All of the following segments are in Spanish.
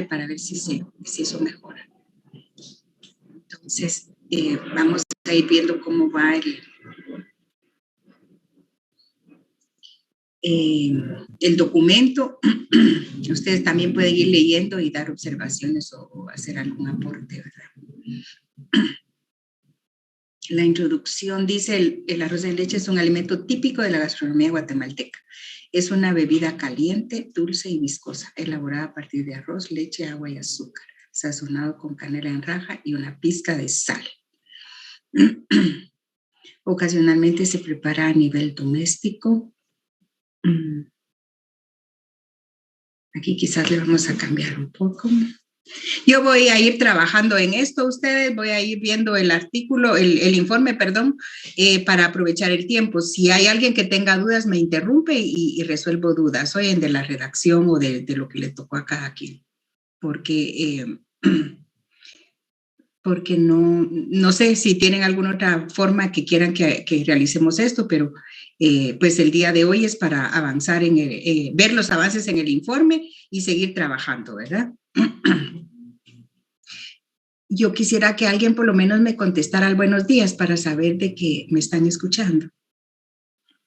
para ver si eso mejora. Entonces, vamos a ir viendo cómo va el documento. Ustedes también pueden ir leyendo y dar observaciones o hacer algún aporte, ¿verdad? La introducción dice, el arroz de leche es un alimento típico de la gastronomía guatemalteca. Es una bebida caliente, dulce y viscosa, elaborada a partir de arroz, leche, agua y azúcar, sazonado con canela en raja y una pizca de sal. Ocasionalmente se prepara a nivel doméstico. Aquí quizás le vamos a cambiar un poco. Yo voy a ir trabajando en esto, ustedes, voy a ir viendo el artículo, el informe, perdón, para aprovechar el tiempo. Si hay alguien que tenga dudas, me interrumpe y resuelvo dudas, o de la redacción o de lo que le tocó a cada quien. Porque no sé si tienen alguna otra forma que quieran que realicemos esto, pero pues el día de hoy es para avanzar ver los avances en el informe y seguir trabajando, ¿verdad? Yo quisiera que alguien por lo menos me contestara al buenos días para saber de que me están escuchando.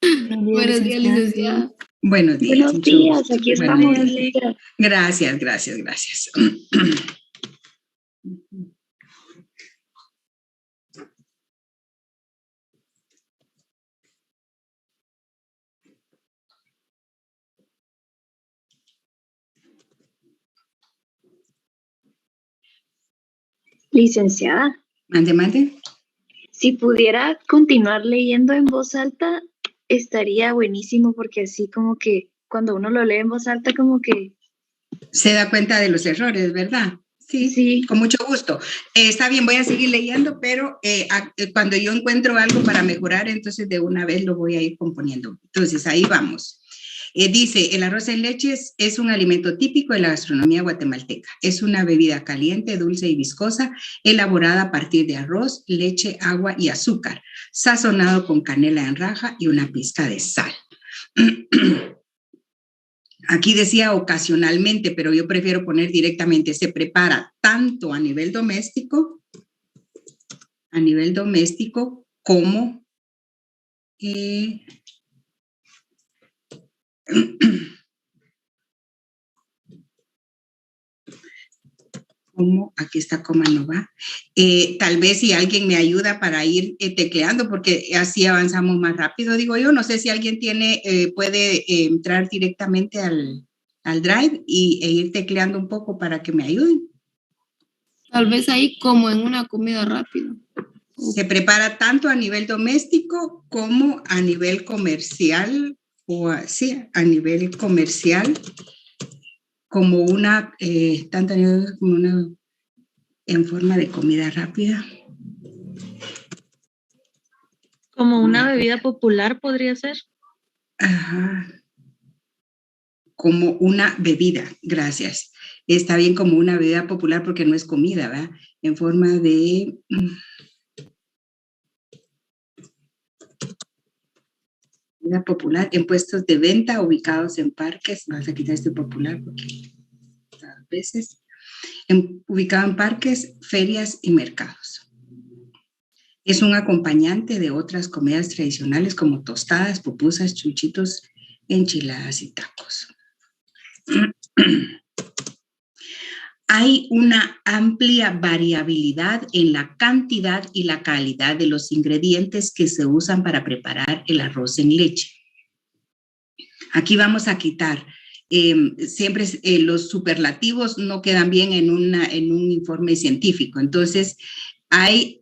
Buenos días, licenciada. Buenos días. Buenos días, aquí estamos. Gracias. Licenciada. Mande. Si pudiera continuar leyendo en voz alta, estaría buenísimo, porque así como que cuando uno lo lee en voz alta, como que... Se da cuenta de los errores, ¿verdad? Sí. Con mucho gusto. Está bien, voy a seguir leyendo, pero cuando yo encuentro algo para mejorar, entonces de una vez lo voy a ir componiendo. Entonces, ahí vamos. Dice, el arroz en leche es un alimento típico de la gastronomía guatemalteca. Es una bebida caliente, dulce y viscosa, elaborada a partir de arroz, leche, agua y azúcar, sazonado con canela en raja y una pizca de sal. Aquí decía ocasionalmente, pero yo prefiero poner directamente, se prepara tanto a nivel doméstico como aquí está coma no va. Tal vez si alguien me ayuda para ir tecleando, porque así avanzamos más rápido, digo yo. No sé si alguien puede entrar directamente al Drive e ir tecleando un poco para que me ayuden. Tal vez ahí como en una comida rápida. Se prepara tanto a nivel doméstico como a nivel comercial, a nivel comercial, como una, tanto como una en forma de comida rápida. Como una bebida popular podría ser. Ajá. Como una bebida, gracias. Está bien, como una bebida popular porque no es comida, ¿verdad? En forma de... bebida popular en puestos de venta ubicados en parques. Vamos a quitar este popular porque a veces... ubicado en parques, ferias y mercados. Es un acompañante de otras comidas tradicionales como tostadas, pupusas, chuchitos, enchiladas y tacos. Hay una amplia variabilidad en la cantidad y la calidad de los ingredientes que se usan para preparar el arroz en leche. Aquí vamos a quitar. Siempre los superlativos no quedan bien en un informe científico. Entonces, hay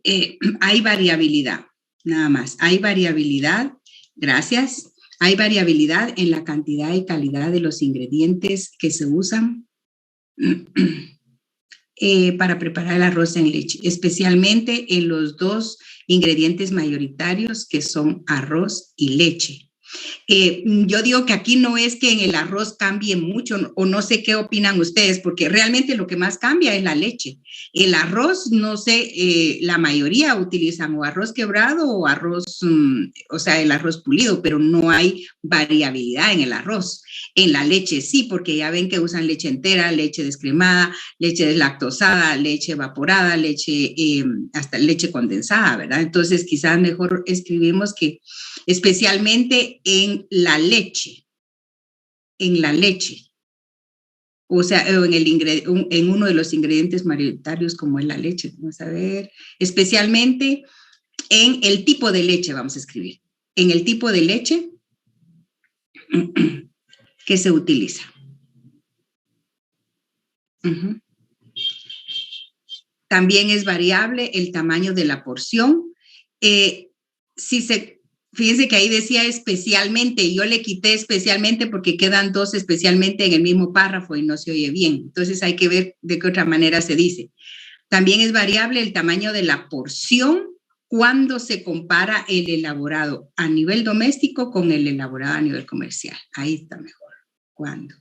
variabilidad, nada más. Hay variabilidad, gracias. Hay variabilidad en la cantidad y calidad de los ingredientes que se usan para preparar el arroz en leche, especialmente en los dos ingredientes mayoritarios que son arroz y leche. Yo digo que aquí no es que en el arroz cambie mucho, o no sé qué opinan ustedes, porque realmente lo que más cambia es la leche. El arroz, no sé, la mayoría utilizan o arroz quebrado o arroz, o sea, el arroz pulido, pero no hay variabilidad en el arroz. En la leche sí, porque ya ven que usan leche entera, leche descremada, leche deslactosada, leche evaporada, leche, hasta leche condensada, ¿verdad? Entonces quizás mejor escribimos que especialmente en la leche, o sea, en uno de los ingredientes mayoritarios como es la leche. Vamos a ver, especialmente en el tipo de leche, vamos a escribir, en el tipo de leche que se utiliza. También es variable el tamaño de la porción. Fíjense que ahí decía especialmente, yo le quité especialmente porque quedan dos especialmente en el mismo párrafo y no se oye bien. Entonces hay que ver de qué otra manera se dice. También es variable el tamaño de la porción cuando se compara el elaborado a nivel doméstico con el elaborado a nivel comercial. Ahí está mejor. ¿Cuándo?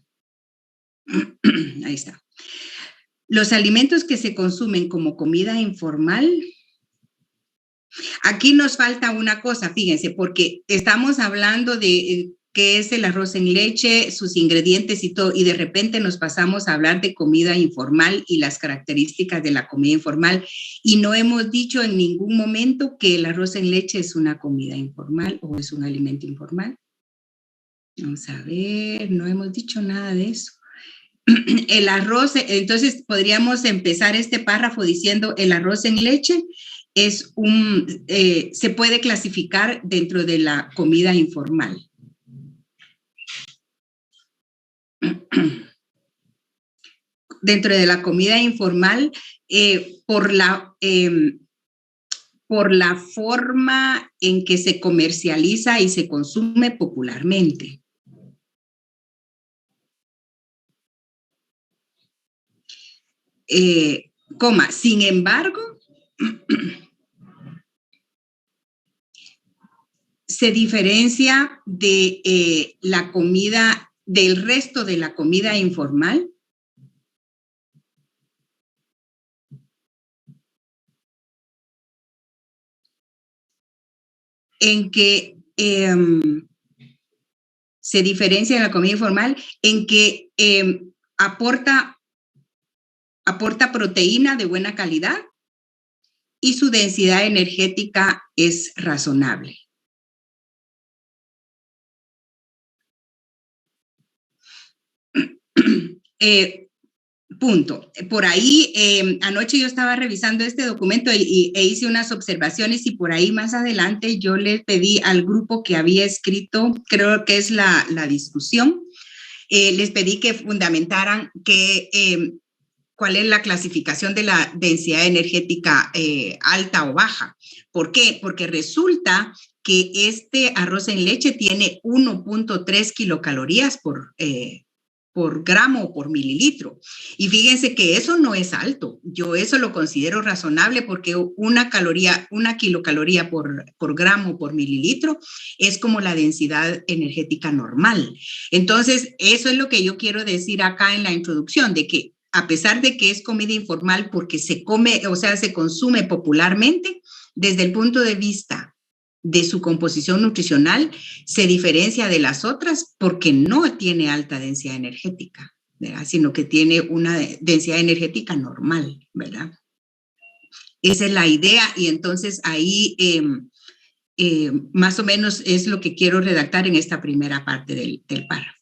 Ahí está. Los alimentos que se consumen como comida informal. Aquí nos falta una cosa, fíjense, porque estamos hablando de qué es el arroz en leche, sus ingredientes y todo, y de repente nos pasamos a hablar de comida informal y las características de la comida informal, y no hemos dicho en ningún momento que el arroz en leche es una comida informal o es un alimento informal. Vamos a ver, no hemos dicho nada de eso. El arroz, entonces podríamos empezar este párrafo diciendo el arroz en leche es se puede clasificar dentro de la comida informal. Dentro de la comida informal, por la forma en que se comercializa y se consume popularmente. Sin embargo, se diferencia de la comida, del resto de la comida informal, en que se diferencia de la comida informal, en que aporta proteína de buena calidad y su densidad energética es razonable. Punto. Por ahí, anoche yo estaba revisando este documento e hice unas observaciones, y por ahí más adelante yo le pedí al grupo que había escrito, creo que es la discusión, les pedí que fundamentaran cuál es la clasificación de la densidad energética alta o baja. ¿Por qué? Porque resulta que este arroz en leche tiene 1.3 kilocalorías por gramo o por mililitro. Y fíjense que eso no es alto. Yo eso lo considero razonable, porque una kilocaloría por gramo por mililitro es como la densidad energética normal. Entonces, eso es lo que yo quiero decir acá en la introducción, de que a pesar de que es comida informal porque se come, o sea, se consume popularmente, desde el punto de vista de su composición nutricional, se diferencia de las otras porque no tiene alta densidad energética, ¿verdad? Sino que tiene una densidad energética normal, ¿verdad? Esa es la idea, y entonces ahí más o menos es lo que quiero redactar en esta primera parte del párrafo.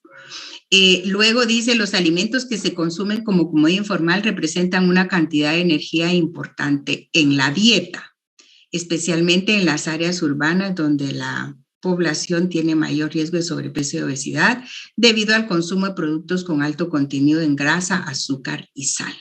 Luego dice, los alimentos que se consumen como comida informal representan una cantidad de energía importante en la dieta, especialmente en las áreas urbanas donde la población tiene mayor riesgo de sobrepeso y obesidad debido al consumo de productos con alto contenido en grasa, azúcar y sal.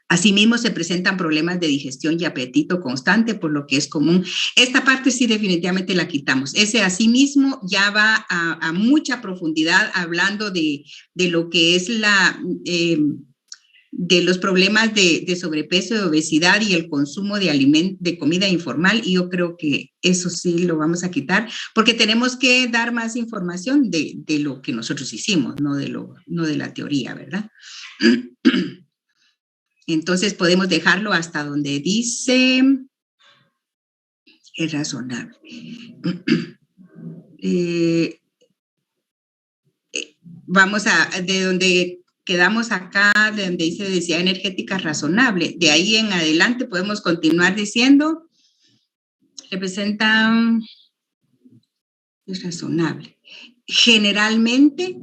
Asimismo, se presentan problemas de digestión y apetito constante, por lo que es común. Esta parte sí definitivamente la quitamos. Ese asimismo ya va a mucha profundidad hablando de lo que es los problemas de sobrepeso, de obesidad y el consumo de comida informal, y yo creo que eso sí lo vamos a quitar, porque tenemos que dar más información de lo que nosotros hicimos, no de la teoría, ¿verdad? Entonces podemos dejarlo hasta donde dice es razonable. Vamos de donde quedamos acá, de donde dice densidad energética razonable. De ahí en adelante podemos continuar diciendo, representa, es razonable. Generalmente,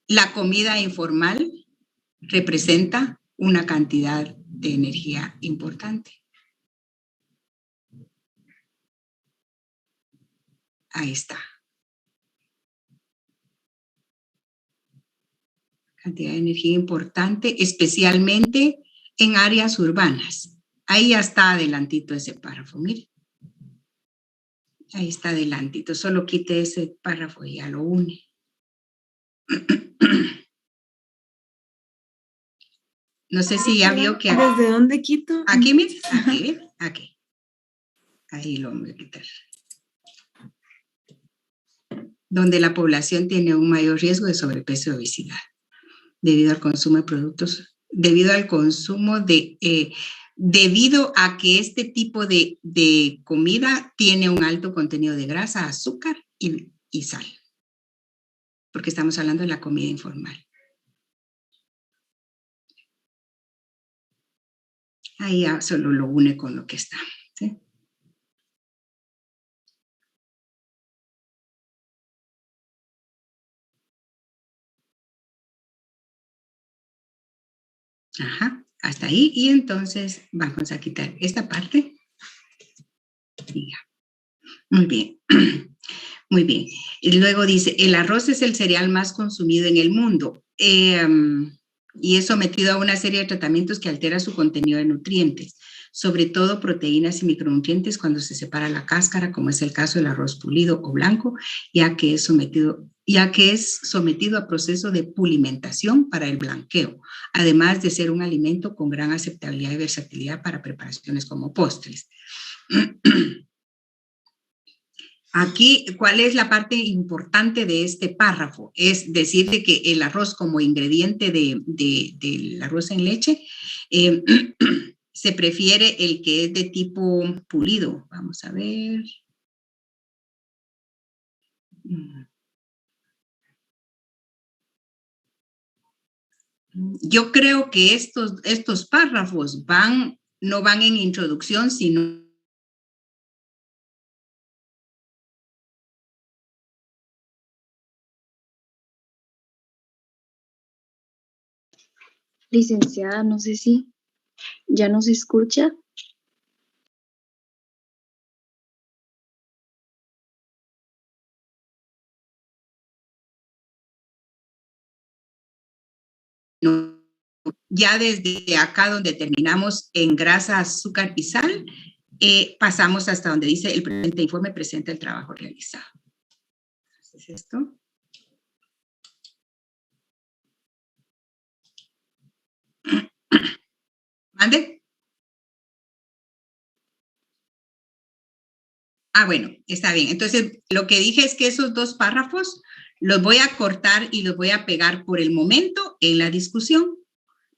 la comida informal representa una cantidad de energía importante. Ahí está. Cantidad de energía importante, especialmente en áreas urbanas. Ahí ya está adelantito ese párrafo, mire. Ahí está adelantito, solo quite ese párrafo y ya lo une. No sé si ya vio que... ¿Desde dónde quito? Aquí, mire, aquí. Ahí lo voy a quitar. Donde la población tiene un mayor riesgo de sobrepeso y obesidad, debido al consumo de productos, debido a que este tipo de comida tiene un alto contenido de grasa, azúcar y sal, porque estamos hablando de la comida informal. Ahí ya solo lo une con lo que está, ¿sí? Ajá, hasta ahí. Y entonces vamos a quitar esta parte. Y ya. Muy bien. Muy bien. Y luego dice, el arroz es el cereal más consumido en el mundo y es sometido a una serie de tratamientos que altera su contenido de nutrientes, sobre todo proteínas y micronutrientes cuando se separa la cáscara, como es el caso del arroz pulido o blanco, ya que es sometido a proceso de pulimentación para el blanqueo, además de ser un alimento con gran aceptabilidad y versatilidad para preparaciones como postres. Aquí, ¿cuál es la parte importante de este párrafo? Es decir, de que el arroz como ingrediente del arroz en leche, se prefiere el que es de tipo pulido. Vamos a ver. Yo creo que estos párrafos no van en introducción, sino Licenciada, no sé si ya nos escucha. no, ya desde acá donde terminamos en grasa, azúcar y sal, pasamos hasta donde dice el presente informe presenta el trabajo realizado. ¿Es esto? ¿Mande? Ah, bueno, está bien. Entonces, lo que dije es que esos dos párrafos los voy a cortar y los voy a pegar por el momento en la discusión,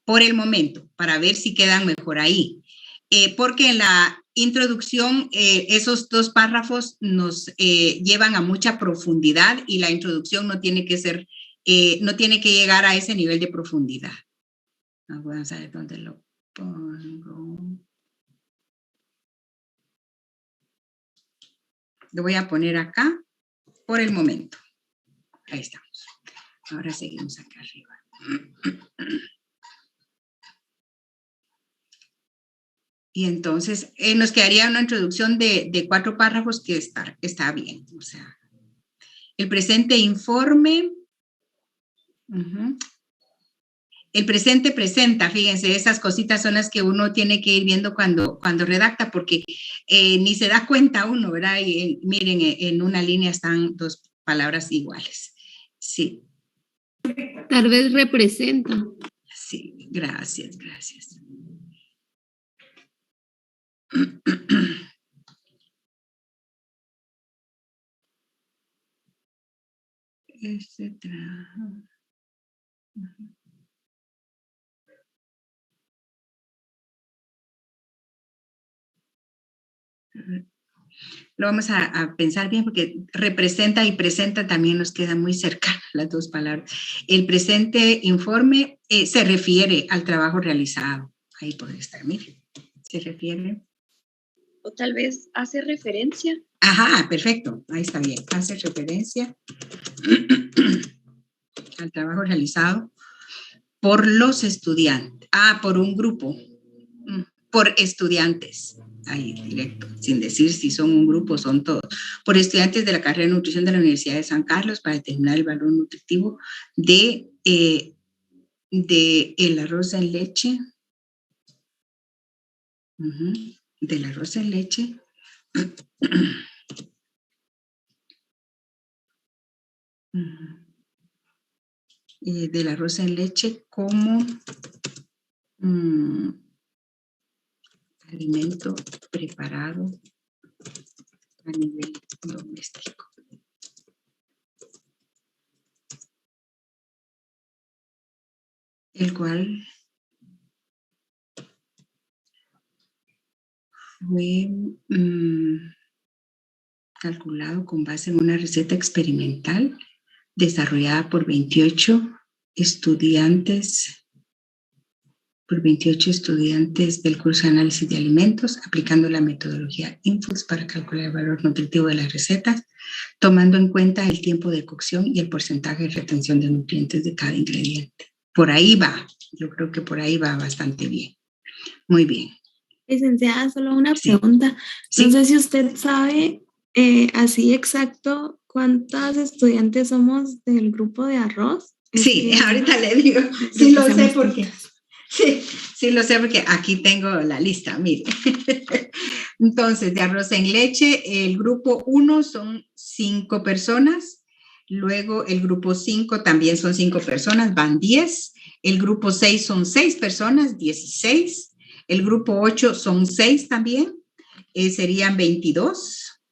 por el momento, para ver si quedan mejor ahí. Porque en la introducción, esos dos párrafos nos llevan a mucha profundidad y la introducción no tiene que ser, no tiene que llegar a ese nivel de profundidad. Vamos a ver dónde lo pongo. Lo voy a poner acá por el momento. Ahí estamos. Ahora seguimos acá arriba. Y entonces nos quedaría una introducción de 4 párrafos que está bien. O sea, el presente informe. El presente presenta, fíjense, esas cositas son las que uno tiene que ir viendo cuando redacta, porque ni se da cuenta uno, ¿verdad? Y miren, en una línea están 2 palabras iguales. Sí. Tal vez representa. Sí, gracias, gracias. Etcétera. Lo vamos a pensar bien porque representa y presenta también nos quedan muy cerca las dos palabras. El presente informe se refiere al trabajo realizado. Ahí puede estar, mire. Se refiere. O tal vez hace referencia. Ajá, perfecto. Ahí está bien. Hace referencia al trabajo realizado por los estudiantes. Por un grupo. Por estudiantes. Ahí, directo, sin decir si son un grupo, son todos. Por estudiantes de la carrera de nutrición de la Universidad de San Carlos para determinar el valor nutritivo de el arroz en leche. Del arroz en leche. Del arroz en leche como alimento preparado a nivel doméstico. El cual fue calculado con base en una receta experimental desarrollada por 28 estudiantes del curso de análisis de alimentos, aplicando la metodología Infus para calcular el valor nutritivo de las recetas, tomando en cuenta el tiempo de cocción y el porcentaje de retención de nutrientes de cada ingrediente. Por ahí va, yo creo que por ahí va bastante bien. Muy bien. Licenciada, solo una pregunta. Sí. No sé si usted sabe así exacto cuántas estudiantes somos del grupo de arroz. Sí, ahorita le digo. Sí lo sé porque... Sí, lo sé porque aquí tengo la lista, mire. Entonces, de arroz en leche, el grupo 1 son 5 personas, luego el grupo 5 también son 5 personas, van 10, el grupo 6 son 6 personas, 16, el grupo 8 son 6 también, serían 22,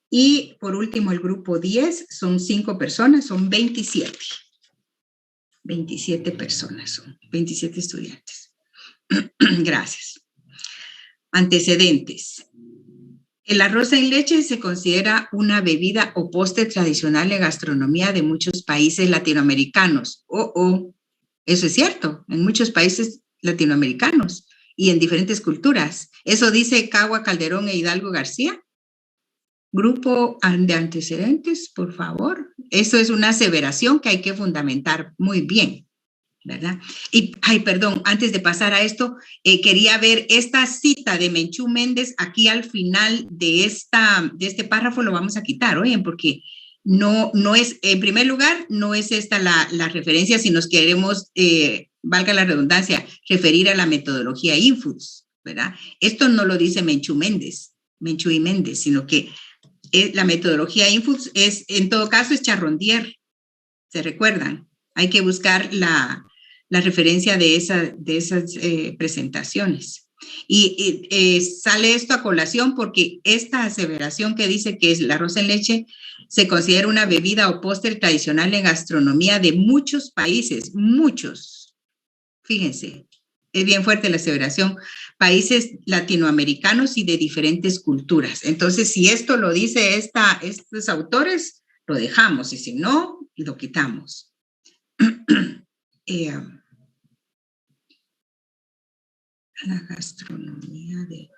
y por último el grupo 10 son 5 personas, son 27. 27 personas son, 27 estudiantes. Gracias. Antecedentes. El arroz en leche se considera una bebida o postre tradicional en gastronomía de muchos países latinoamericanos. Eso es cierto, en muchos países latinoamericanos y en diferentes culturas. Eso dice Cagua Calderón e Hidalgo García. Grupo de antecedentes, por favor. Eso es una aseveración que hay que fundamentar muy bien, ¿verdad? Y, perdón, antes de pasar a esto, quería ver esta cita de Menchú Méndez aquí al final de este párrafo, lo vamos a quitar, oyen, porque no es, en primer lugar, no es esta la referencia si nos queremos, valga la redundancia, referir a la metodología Infus, ¿verdad? Esto no lo dice Menchú y Méndez, sino que la metodología Infus es, en todo caso, es Charrondier, ¿se recuerdan? Hay que buscar la referencia de esas presentaciones. Y sale esto a colación porque esta aseveración que dice que es el arroz en leche se considera una bebida o postre tradicional en gastronomía de muchos países, muchos. Fíjense, es bien fuerte la aseveración. Países latinoamericanos y de diferentes culturas. Entonces, si esto lo dice estos autores, lo dejamos y si no, lo quitamos. La gastronomía de...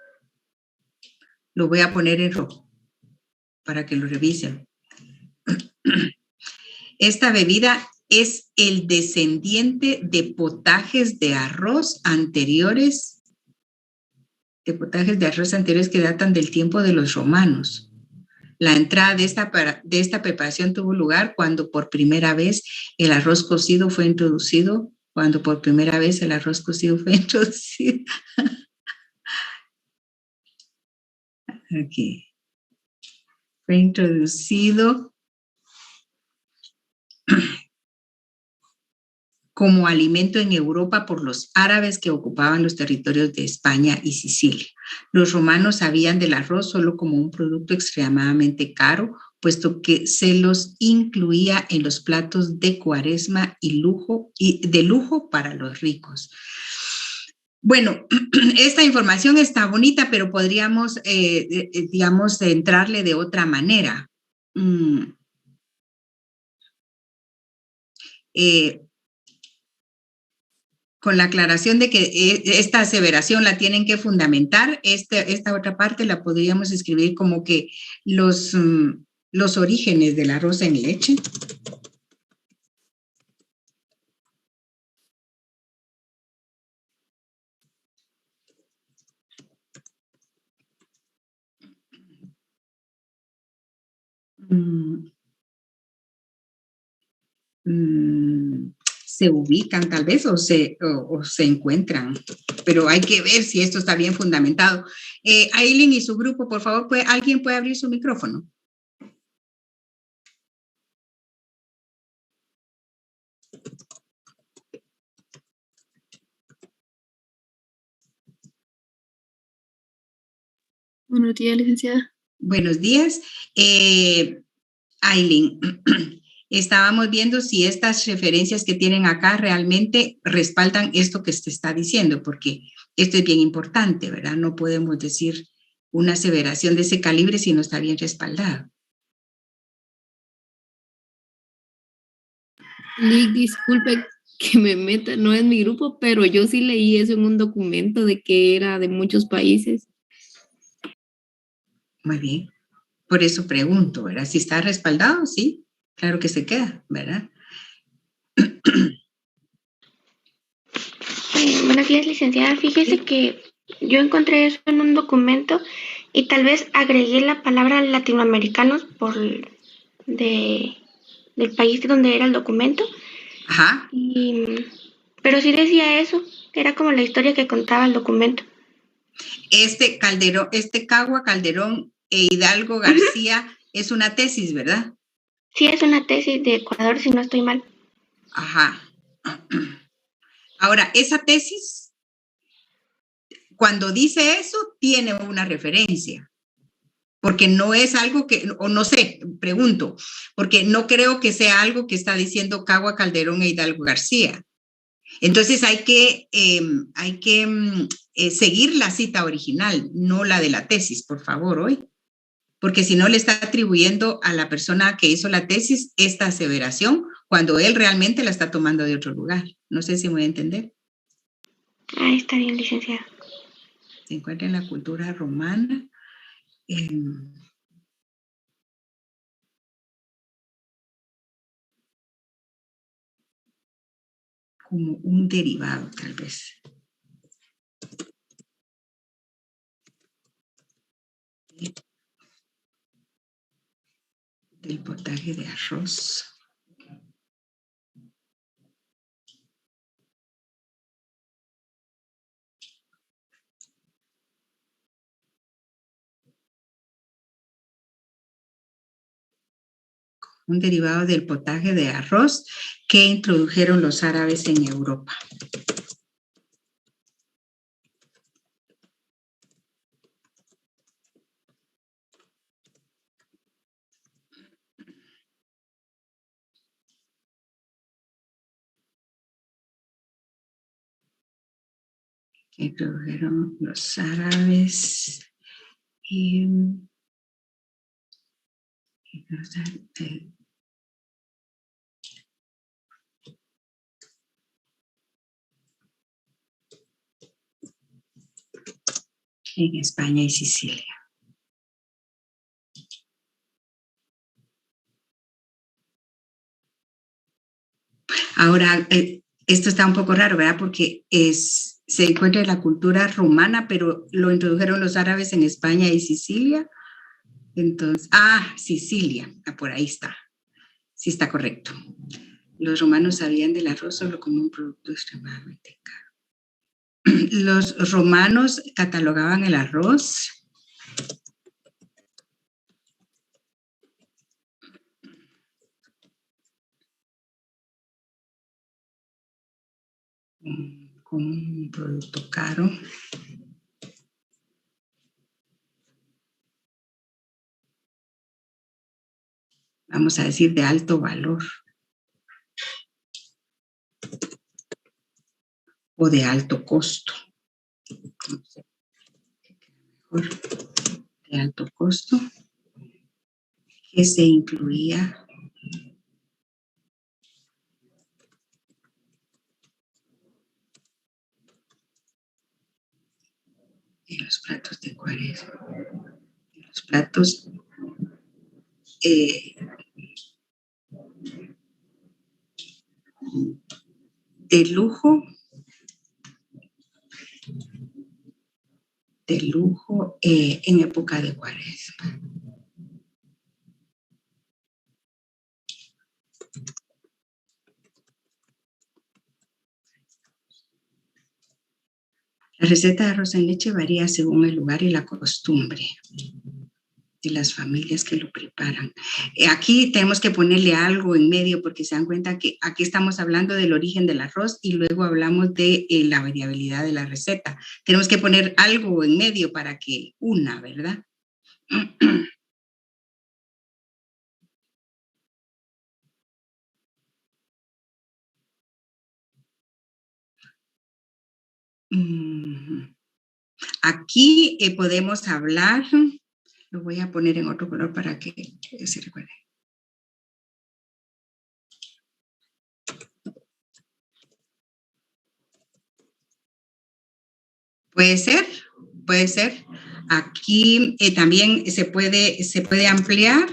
Lo voy a poner en rojo para que lo revisen. Esta bebida es el descendiente de potajes de arroz anteriores, que datan del tiempo de los romanos. La entrada de esta preparación tuvo lugar cuando por primera vez el arroz cocido fue introducido. Aquí. Fue introducido como alimento en Europa por los árabes que ocupaban los territorios de España y Sicilia. Los romanos sabían del arroz solo como un producto extremadamente caro, puesto que se los incluía en los platos de cuaresma y de lujo para los ricos. Bueno, esta información está bonita, pero podríamos, digamos, entrarle de otra manera. Con la aclaración de que esta aseveración la tienen que fundamentar, esta otra parte la podríamos escribir como que los orígenes del arroz en leche. Se ubican tal vez o se encuentran, pero hay que ver si esto está bien fundamentado. Aileen y su grupo, por favor, ¿alguien puede abrir su micrófono? Buenos días, licenciada. Buenos días. Aileen, estábamos viendo si estas referencias que tienen acá realmente respaldan esto que se está diciendo, porque esto es bien importante, ¿verdad? No podemos decir una aseveración de ese calibre si no está bien respaldado. Lick, disculpe que me meta, no es mi grupo, pero yo sí leí eso en un documento de que era de muchos países. Muy bien. Por eso pregunto, ¿verdad? Si está respaldado, sí, claro que se queda, ¿verdad? Buenos días, licenciada. Fíjese Sí. que yo encontré eso en un documento y tal vez agregué la palabra latinoamericanos del país donde era el documento. Ajá. Pero sí decía eso, era como la historia que contaba el documento. Cagua, Calderón e Hidalgo García es una tesis, ¿verdad? Sí, es una tesis de Ecuador, si no estoy mal. Ajá. Ahora, esa tesis, cuando dice eso, tiene una referencia, porque no es algo que, o no sé, pregunto, porque no creo que sea algo que está diciendo Cagua, Calderón e Hidalgo García. Entonces hay que seguir la cita original, no la de la tesis, por favor, hoy. Porque si no le está atribuyendo a la persona que hizo la tesis esta aseveración cuando él realmente la está tomando de otro lugar. No sé si me voy a entender. Ah, está bien, licenciada. Se encuentra en la cultura romana. Como un derivado, tal vez. Del potaje de arroz. Un derivado del potaje de arroz que introdujeron los árabes en Europa. Que introdujeron los árabes en España y Sicilia. Ahora, esto está un poco raro, ¿verdad? Porque se encuentra en la cultura romana, pero lo introdujeron los árabes en España y Sicilia. Entonces, Sicilia, por ahí está. Sí está correcto. Los romanos sabían del arroz solo como un producto extremadamente caro. Los romanos catalogaban el arroz con un producto caro. Vamos a decir de alto valor. O de alto costo. No sé, mejor de alto costo, que se incluía en los platos de Cuaresma, en los platos de lujo, en época de Cuaresma. La receta de arroz en leche varía según el lugar y la costumbre de las familias que lo preparan. Aquí tenemos que ponerle algo en medio porque se dan cuenta que aquí estamos hablando del origen del arroz y luego hablamos de la variabilidad de la receta. Tenemos que poner algo en medio para que una, ¿verdad? Aquí podemos hablar, lo voy a poner en otro color para que se recuerde. Puede ser. Aquí también se puede ampliar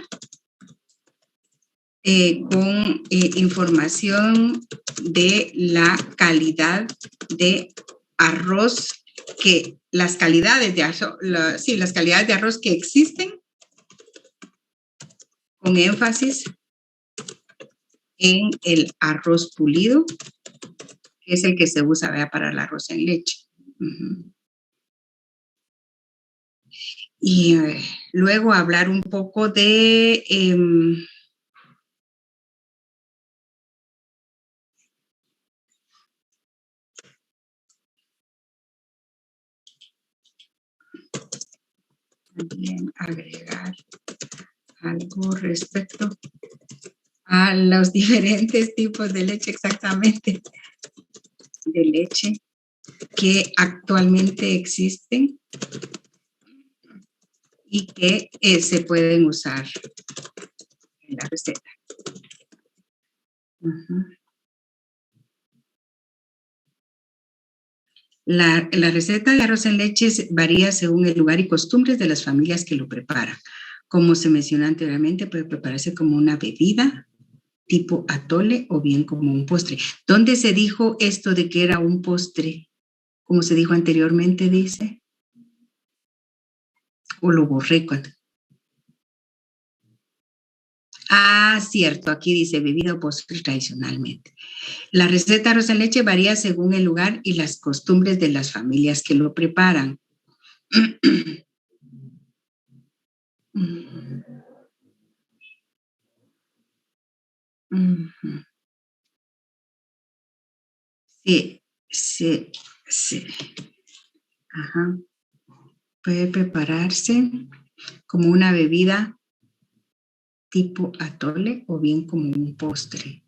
con información de la calidad de arroz, que las calidades de arroz, las calidades de arroz que existen, con énfasis en el arroz pulido, que es el que se usa, ¿verdad?, para el arroz en leche. Y luego hablar un poco de también agregar algo respecto a los diferentes tipos de leche, exactamente, de leche que actualmente existen y que se pueden usar en la receta. La receta de arroz en leche varía según el lugar y costumbres de las familias que lo preparan. Como se mencionó anteriormente, puede prepararse como una bebida tipo atole o bien como un postre. ¿Dónde se dijo esto de que era un postre? Como se dijo anteriormente, dice. O lo borré cuando. Ah, cierto, aquí dice bebida o postre tradicionalmente. La receta de arroz en leche varía según el lugar y las costumbres de las familias que lo preparan. Sí. Ajá. Puede prepararse como una bebida tipo atole o bien como un postre.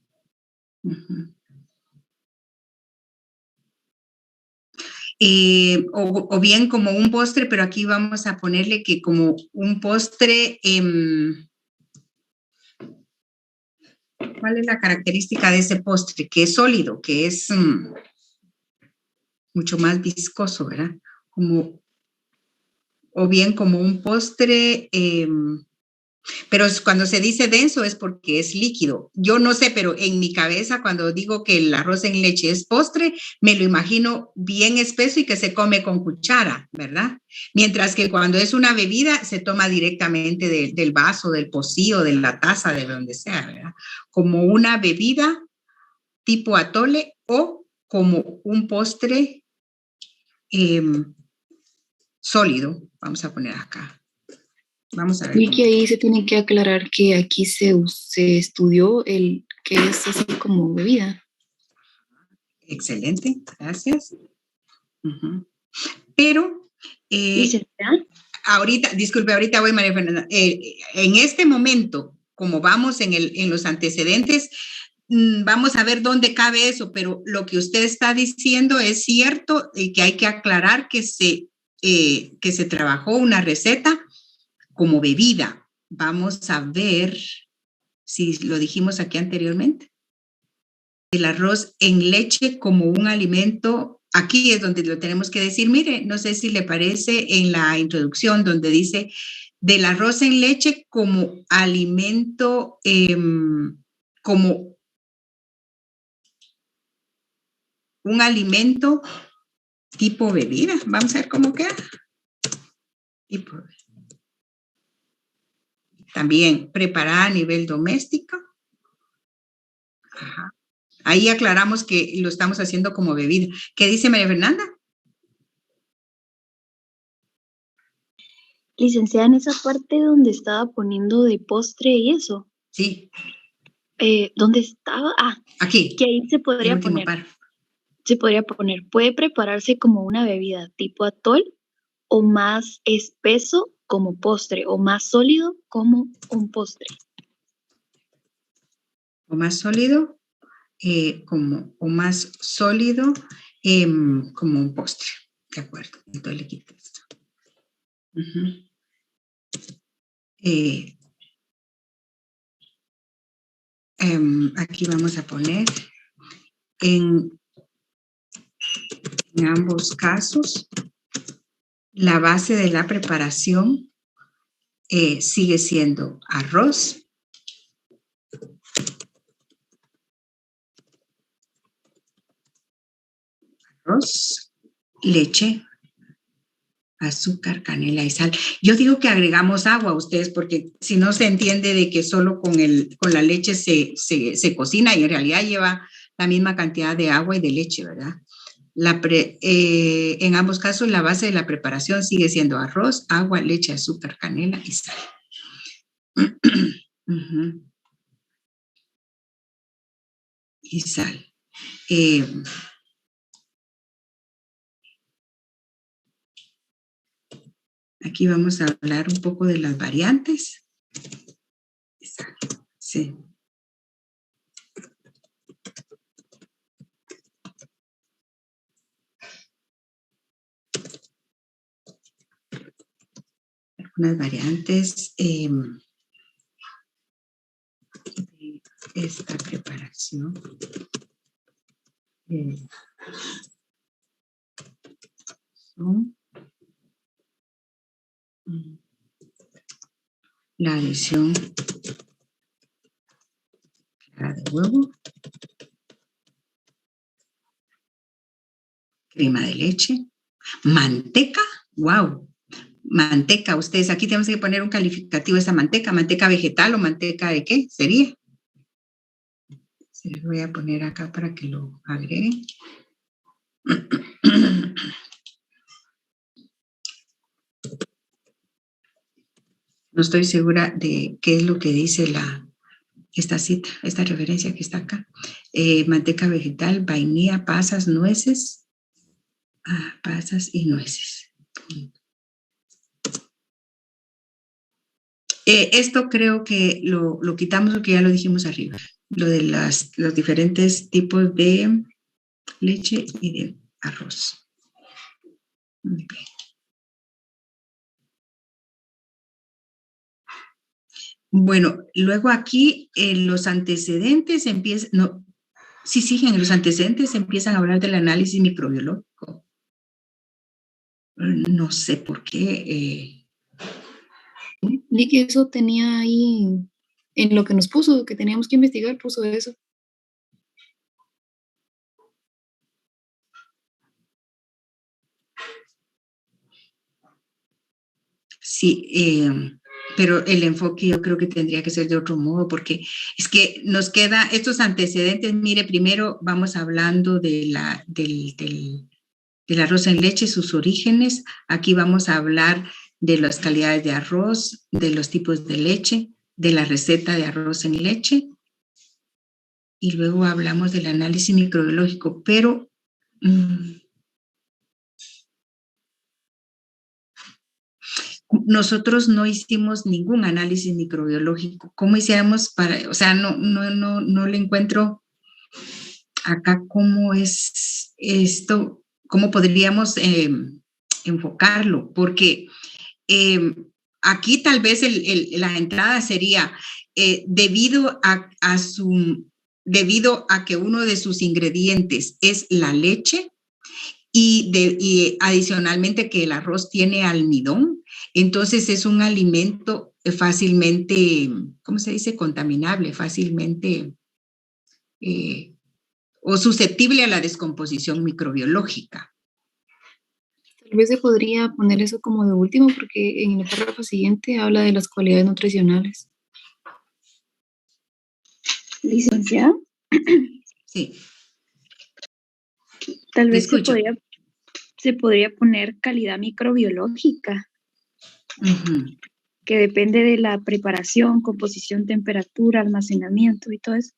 O bien como un postre, pero aquí vamos a ponerle que como un postre, ¿cuál es la característica de ese postre? Que es sólido, que es mucho más viscoso, ¿verdad? O bien como un postre, pero cuando se dice denso es porque es líquido. Yo no sé, pero en mi cabeza cuando digo que el arroz en leche es postre, me lo imagino bien espeso y que se come con cuchara, ¿verdad? Mientras que cuando es una bebida se toma directamente del vaso, del pocillo, de la taza, de donde sea, ¿verdad? Como una bebida tipo atole o como un postre sólido, vamos a poner acá. Vamos a ver. Y que ahí se tiene que aclarar que aquí se estudió el que es así como bebida. Excelente, gracias. Pero ahorita, disculpe, ahorita voy, María Fernanda. En este momento, como vamos en los antecedentes, vamos a ver dónde cabe eso, pero lo que usted está diciendo es cierto y que hay que aclarar que se trabajó una receta como bebida. Vamos a ver si lo dijimos aquí anteriormente. El arroz en leche como un alimento, aquí es donde lo tenemos que decir. Mire, no sé si le parece en la introducción donde dice del arroz en leche como alimento, como un alimento tipo bebida. Vamos a ver cómo queda. Tipo bebida. También preparada a nivel doméstico. Ajá. Ahí aclaramos que lo estamos haciendo como bebida. ¿Qué dice María Fernanda? Licenciada, en esa parte donde estaba poniendo de postre y eso. Sí. ¿Dónde estaba? Aquí. Que ahí se podría poner. Se podría poner, puede prepararse como una bebida tipo atol o más espeso como postre o más sólido como un postre. O más sólido, o más sólido como un postre. De acuerdo, entonces le quito esto. Aquí vamos a poner en ambos casos la base de la preparación sigue siendo arroz, leche, azúcar, canela y sal. Yo digo que agregamos agua a ustedes porque si no se entiende de que solo con la leche se cocina y en realidad lleva la misma cantidad de agua y de leche, ¿verdad? En ambos casos la base de la preparación sigue siendo arroz, agua, leche, azúcar, canela y sal. Y sal. Aquí vamos a hablar un poco de las variantes. Sí. Algunas variantes de esta preparación. Son la adición clara de huevo, crema de leche, manteca, wow, manteca, ustedes aquí tenemos que poner un calificativo de esa manteca vegetal o manteca de qué sería. Se los voy a poner acá para que lo agreguen. No estoy segura de qué es lo que dice esta cita, esta referencia que está acá. Manteca vegetal, vainilla, pasas, nueces. Pasas y nueces. Esto creo que lo quitamos porque ya lo dijimos arriba. Lo de los diferentes tipos de leche y de arroz. Okay. Bueno, luego aquí en los antecedentes empiezan, no, sí, en los antecedentes empiezan a hablar del análisis microbiológico. No sé por qué. Vi que eso tenía ahí, en lo que nos puso, que teníamos que investigar, puso eso. Sí, pero el enfoque yo creo que tendría que ser de otro modo, porque es que nos queda estos antecedentes. Mire, primero vamos hablando del arroz en leche, sus orígenes. Aquí vamos a hablar de las calidades de arroz, de los tipos de leche, de la receta de arroz en leche. y luego hablamos del análisis microbiológico, pero nosotros no hicimos ningún análisis microbiológico. ¿Cómo hiciéramos para, o sea, no le encuentro acá cómo es esto, cómo podríamos enfocarlo? Porque aquí tal vez la entrada sería debido a que uno de sus ingredientes es la leche y adicionalmente que el arroz tiene almidón, entonces es un alimento fácilmente, ¿cómo se dice? Contaminable, fácilmente o susceptible a la descomposición microbiológica. Tal vez se podría poner eso como de último porque en el párrafo siguiente habla de las cualidades nutricionales. Licenciada. Sí. Tal vez se podría poner calidad microbiológica, que depende de la preparación, composición, temperatura, almacenamiento y todo eso.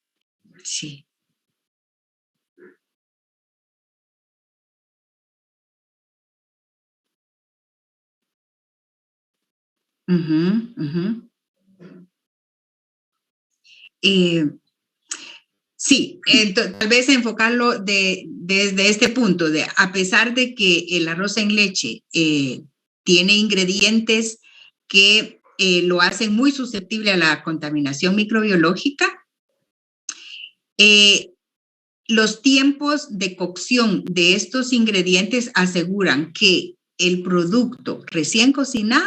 Sí. Sí, tal vez enfocarlo desde este punto, a pesar de que el arroz en leche tiene ingredientes que lo hacen muy susceptible a la contaminación microbiológica, los tiempos de cocción de estos ingredientes aseguran que el producto recién cocinado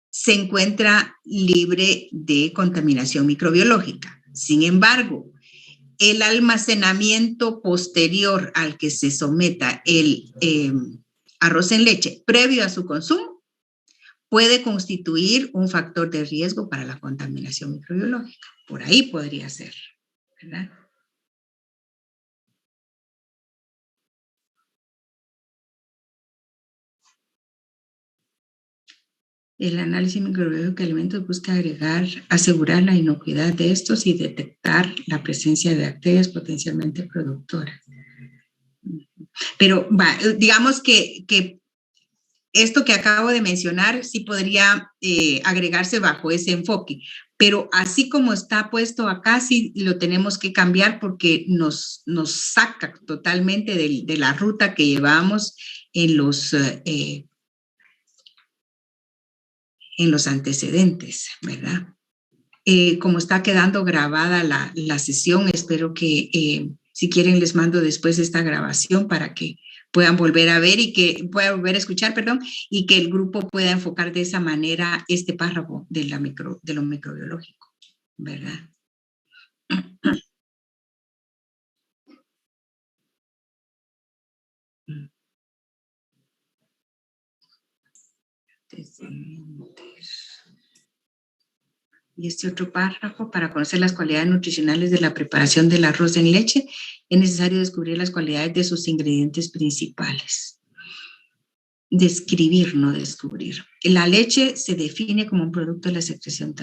se encuentra libre de contaminación microbiológica. Sin embargo, el almacenamiento posterior al que se someta el arroz en leche previo a su consumo puede constituir un factor de riesgo para la contaminación microbiológica. Por ahí podría ser, ¿verdad? El análisis microbiológico de alimentos busca asegurar la inocuidad de estos y detectar la presencia de bacterias potencialmente productoras. Pero digamos que esto que acabo de mencionar sí podría agregarse bajo ese enfoque, pero así como está puesto acá, sí lo tenemos que cambiar porque nos saca totalmente de la ruta que llevamos en los antecedentes, ¿verdad? Como está quedando grabada la sesión, espero que si quieren les mando después esta grabación para que puedan volver a ver y que puedan volver a escuchar, perdón, y que el grupo pueda enfocar de esa manera este párrafo de lo microbiológico, ¿verdad? Y este otro párrafo, para conocer las cualidades nutricionales de la preparación del arroz en leche, es necesario descubrir las cualidades de sus ingredientes principales. Describir, no descubrir. La leche se define como un producto de la secreción,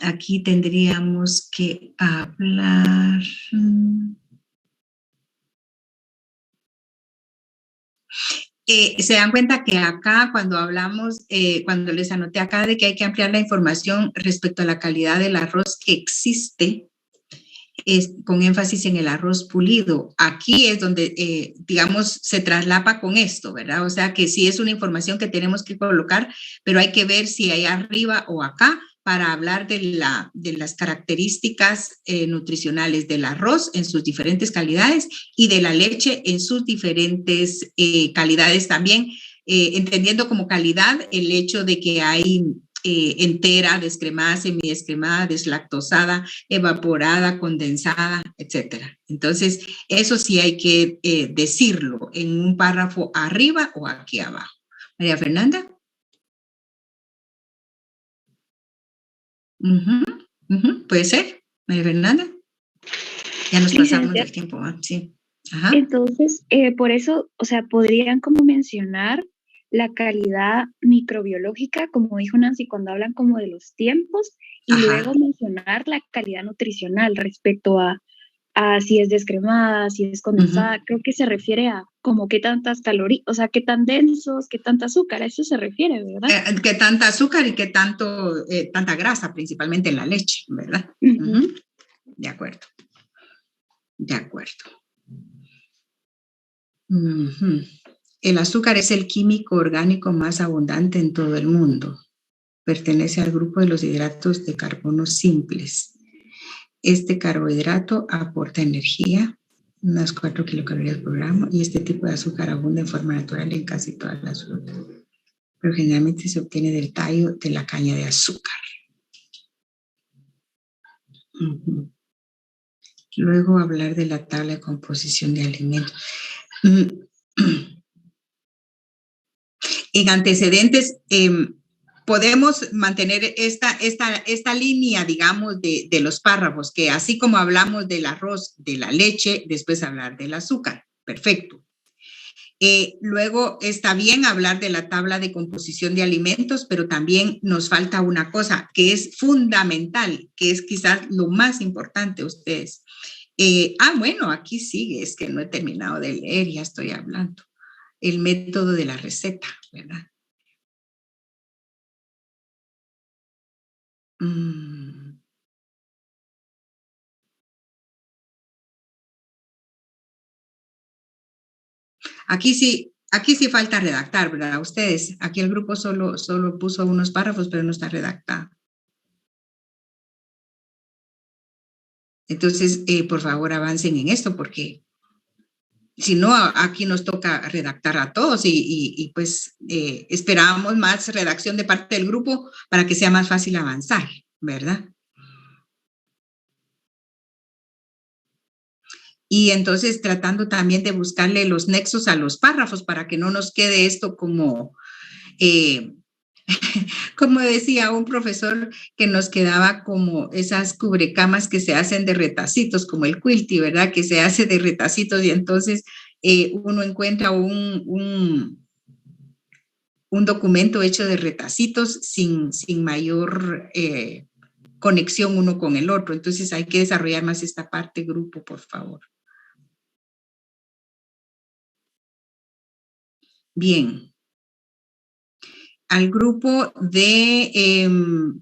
Aquí tendríamos que hablar. Se dan cuenta que acá cuando hablamos, cuando les anoté acá de que hay que ampliar la información respecto a la calidad del arroz que existe, con énfasis en el arroz pulido. Aquí es donde, digamos, se traslapa con esto, ¿verdad? O sea que sí es una información que tenemos que colocar, pero hay que ver si hay arriba o acá para hablar de las características nutricionales del arroz en sus diferentes calidades y de la leche en sus diferentes calidades también, entendiendo como calidad el hecho de que hay entera, descremada, semidescremada, deslactosada, evaporada, condensada, etcétera. Entonces, eso sí hay que decirlo en un párrafo arriba o aquí abajo. María Fernanda. Puede ser, María Fernanda. Ya nos pasamos Licenciada, del tiempo, ¿va? Sí. Ajá. entonces, por eso, o sea, podrían como mencionar la calidad microbiológica, como dijo Nancy, cuando hablan como de los tiempos, y Ajá. luego mencionar la calidad nutricional respecto a si es descremada, si es condensada. Creo que se refiere a como qué tantas calorías, o sea, qué tan densos, qué tanta azúcar, a eso se refiere, ¿verdad? Qué tanta azúcar y qué tanta grasa, principalmente en la leche, ¿verdad? Ujú. De acuerdo. De acuerdo. Ujú. El azúcar es el químico orgánico más abundante en todo el mundo. Pertenece al grupo de los hidratos de carbono simples. Este carbohidrato aporta energía, unas 4 kilocalorías por gramo, y este tipo de azúcar abunda en forma natural en casi todas las frutas, pero generalmente se obtiene del tallo de la caña de azúcar. Uh-huh. Luego hablar de la tabla de composición de alimentos. En antecedentes, podemos mantener esta línea, digamos, de los párrafos, que así como hablamos del arroz, de la leche, después hablar del azúcar. Perfecto. Luego está bien hablar de la tabla de composición de alimentos, pero también nos falta una cosa que es fundamental, que es quizás lo más importante ustedes. Bueno, aquí sigue, es que no he terminado de leer, ya estoy hablando. El método de la receta, ¿verdad? Aquí sí falta redactar, ¿verdad? Ustedes, aquí el grupo solo puso unos párrafos, pero no está redactado. Entonces, por favor, avancen en esto, porque si no, aquí nos toca redactar a todos y pues esperábamos más redacción de parte del grupo para que sea más fácil avanzar, ¿verdad? Y entonces tratando también de buscarle los nexos a los párrafos para que no nos quede esto como, como decía un profesor, que nos quedaba como esas cubrecamas que se hacen de retacitos, como el quilty, ¿verdad? Que se hace de retacitos y entonces uno encuentra un documento hecho de retacitos sin mayor conexión uno con el otro. Entonces hay que desarrollar más esta parte, grupo, por favor. Bien. Al grupo de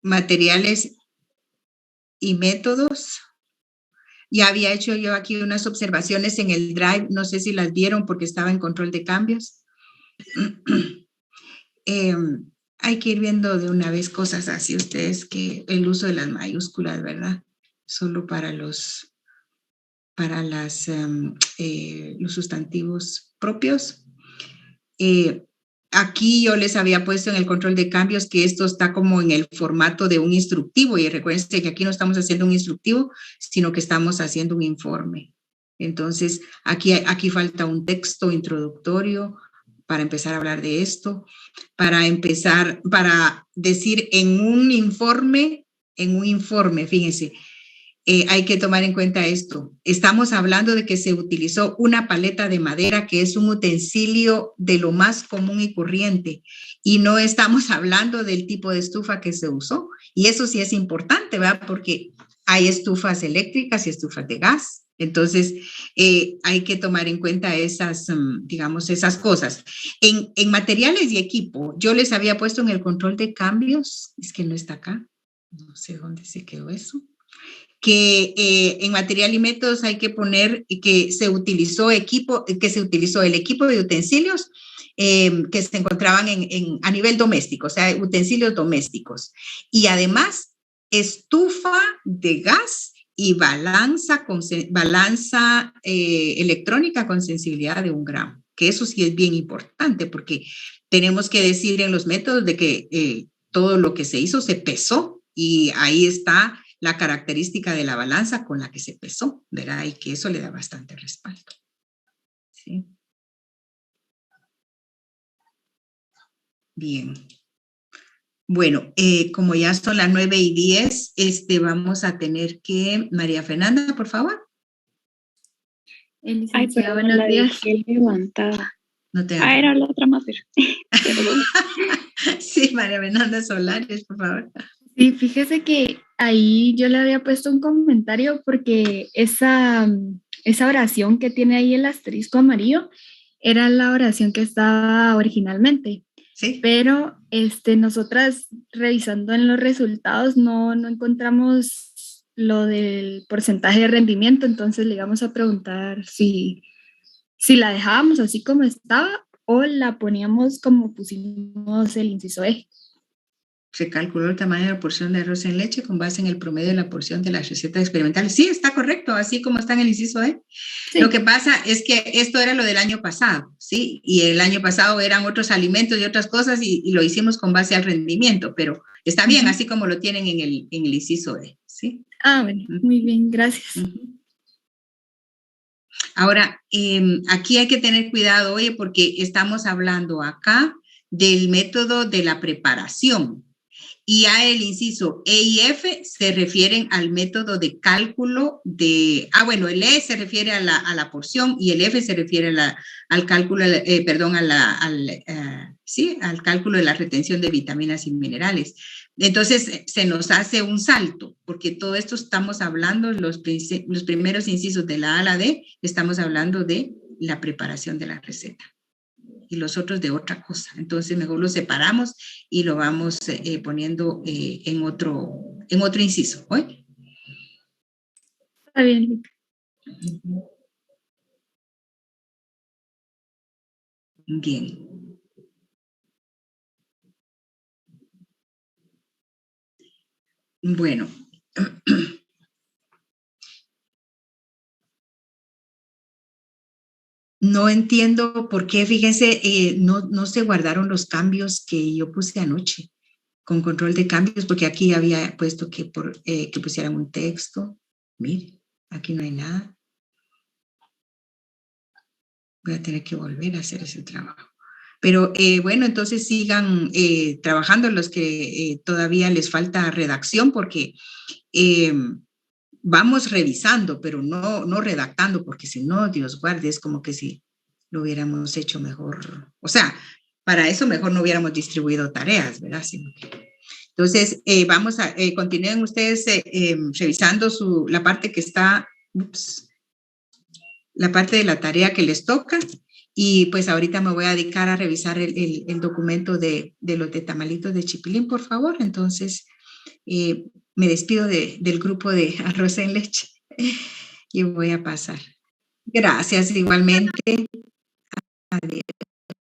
materiales y métodos. Ya había hecho yo aquí unas observaciones en el Drive, no sé si las vieron porque estaba en control de cambios. Hay que ir viendo de una vez cosas así ustedes, que el uso de las mayúsculas, ¿verdad? Solo para los sustantivos propios. Aquí yo les había puesto en el control de cambios que esto está como en el formato de un instructivo, y recuerden que aquí no estamos haciendo un instructivo, sino que estamos haciendo un informe. Entonces, aquí falta un texto introductorio para empezar a hablar de esto, para decir en un informe, fíjense, hay que tomar en cuenta esto. Estamos hablando de que se utilizó una paleta de madera, que es un utensilio de lo más común y corriente, y no estamos hablando del tipo de estufa que se usó. Y eso sí es importante, ¿verdad? Porque hay estufas eléctricas y estufas de gas. Entonces, hay que tomar en cuenta esas, digamos, esas cosas. En materiales y equipo, yo les había puesto en el control de cambios, es que no está acá, no sé dónde se quedó eso, que en material y métodos hay que poner que se utilizó el equipo de utensilios que se encontraban a nivel doméstico, o sea, utensilios domésticos. Y además, estufa de gas y balanza electrónica con sensibilidad de 1 gramo, que eso sí es bien importante, porque tenemos que decir en los métodos de que todo lo que se hizo se pesó, y ahí está la característica de la balanza con la que se pesó, ¿verdad? Y que eso le da bastante respaldo. ¿Sí? Bien. Bueno, como ya son las 9:10, vamos a tener que... María Fernanda, por favor. Ay, pero buenos días. Levantada. No te era la otra más. Perdón. Sí, María Fernanda Solares, por favor. Sí, fíjese que ahí yo le había puesto un comentario porque esa oración que tiene ahí el asterisco amarillo era la oración que estaba originalmente. Sí. Pero nosotras revisando en los resultados no encontramos lo del porcentaje de rendimiento, entonces le íbamos a preguntar si la dejábamos así como estaba o la poníamos como pusimos el inciso E. Se calculó el tamaño de la porción de arroz en leche con base en el promedio de la porción de las recetas experimentales. Sí, está correcto, así como está en el inciso E. Sí. Lo que pasa es que esto era lo del año pasado, ¿sí? Y el año pasado eran otros alimentos y otras cosas y lo hicimos con base al rendimiento, pero está bien, así como lo tienen en el inciso E, ¿sí? Ah, bueno, muy bien, gracias. Ahora, aquí hay que tener cuidado, oye, porque estamos hablando acá del método de la preparación. Y a el inciso E y F se refieren al método de cálculo de... bueno, el E se refiere a la porción y el F se refiere al cálculo, al cálculo de la retención de vitaminas y minerales. Entonces, se nos hace un salto, porque todo esto estamos hablando, los primeros incisos de la A a la D, estamos hablando de la preparación de la receta. Y los otros de otra cosa. Entonces, mejor los separamos y lo vamos poniendo en otro inciso. ¿Oye? Está bien. Bien. Bueno. No entiendo por qué, fíjense, no se guardaron los cambios que yo puse anoche con control de cambios, porque aquí había puesto que pusieran un texto. Mire, aquí no hay nada. Voy a tener que volver a hacer ese trabajo. Pero bueno, entonces sigan trabajando los que todavía les falta redacción, porque vamos revisando, pero no redactando, porque si no, Dios guarde, es como que si lo hubiéramos hecho mejor. O sea, para eso mejor no hubiéramos distribuido tareas, ¿verdad? Entonces, continúen ustedes revisando la parte que está, la parte de la tarea que les toca. Y pues ahorita me voy a dedicar a revisar el documento de los de tamalitos de chipilín, por favor. Entonces, me despido del grupo de arroz en leche y voy a pasar. Gracias igualmente. Adiós.